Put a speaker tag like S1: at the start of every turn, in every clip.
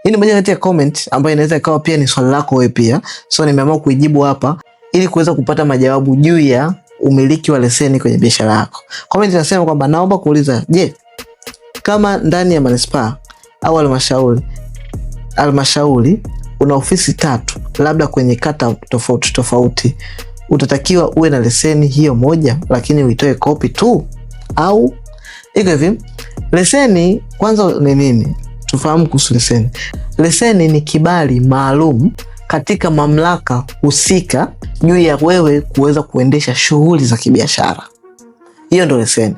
S1: Hii ni moja kati ya comment ambayo inaweza ikawa pia ni swali lako wewe pia. So nimeamua kuijibu hapa ili kuweza kupata majawabu juu ya umiliki wa leseni kwenye biashara yako. Comment inasema kwamba naomba kuuliza, je, kama ndani ya manispaa au halmashauri una ofisi 3 labda kwenye kata tofauti tofauti, utatakiwa uwe na leseni hiyo moja lakini uitoe kopi tu? Au iko hivi, leseni kwanza ni nini? Tufahamu kuhusu leseni. Leseni ni kibali maalum katika mamlaka husika juu ya wewe kuweza kuendesha shughuli za kibiashara. Hiyo ndio leseni.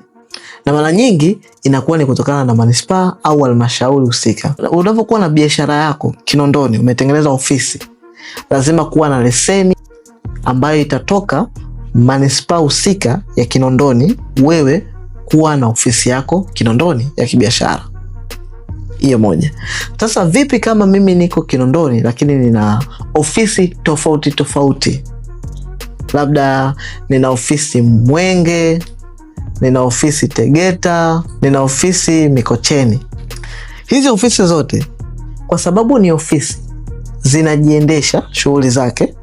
S1: Na mara nyingi inakuwa ni kutokana na manispaa au halmashauri husika. Unapokuwa na biashara yako Kinondoni, umetengeneza ofisi, lazima kuwa na leseni ambayo itatoka manispaa husika ya Kinondoni, wewe kuwa na ofisi yako Kinondoni ya kibiashara. Hiyo moja. Sasa vipi kama mimi niko Kinondoni lakini nina ofisi tofauti tofauti? Labda nina ofisi Mwenge, nina ofisi Tegeta, nina ofisi Mikocheni. Hizi ofisi zote kwa sababu ni ofisi, zinajiendesha shughuli zake,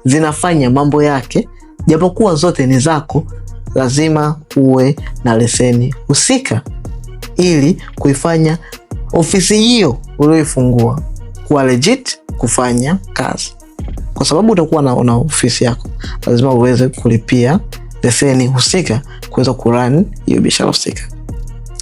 S1: zinafanya mambo yake, japokuwa zote ni zako, lazima uwe na leseni husika ili kuifanya ofisi hiyo ulioifungua kuwa legit kufanya kazi. Kwa sababu utakuwa na ofisi yako, lazima uweze kulipia leseni husika kuweza kurun hiyo biashara husika.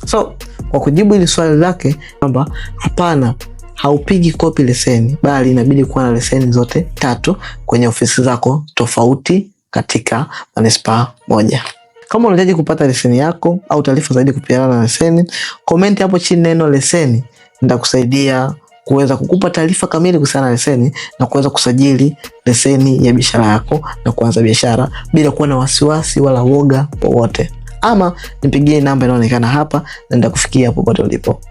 S1: So kwa kujibu hili swali lake kwamba hapana, haupigi kopi leseni, bali inabidi kuwa na leseni zote 3 kwenye ofisi zako tofauti katika manispaa moja. Kama unahitaji kupata leseni yako au taarifa zaidi kuhusiana na leseni, comment hapo chini neno leseni, nitakusaidia kuweza kukupa taarifa kamili kuhusiana na leseni na kuweza kusajili leseni ya biashara yako na kuanza biashara bila kuwa na wasiwasi wala woga wowote. Ama nipigie namba inayoonekana hapa na nitakufikia popote ulipo.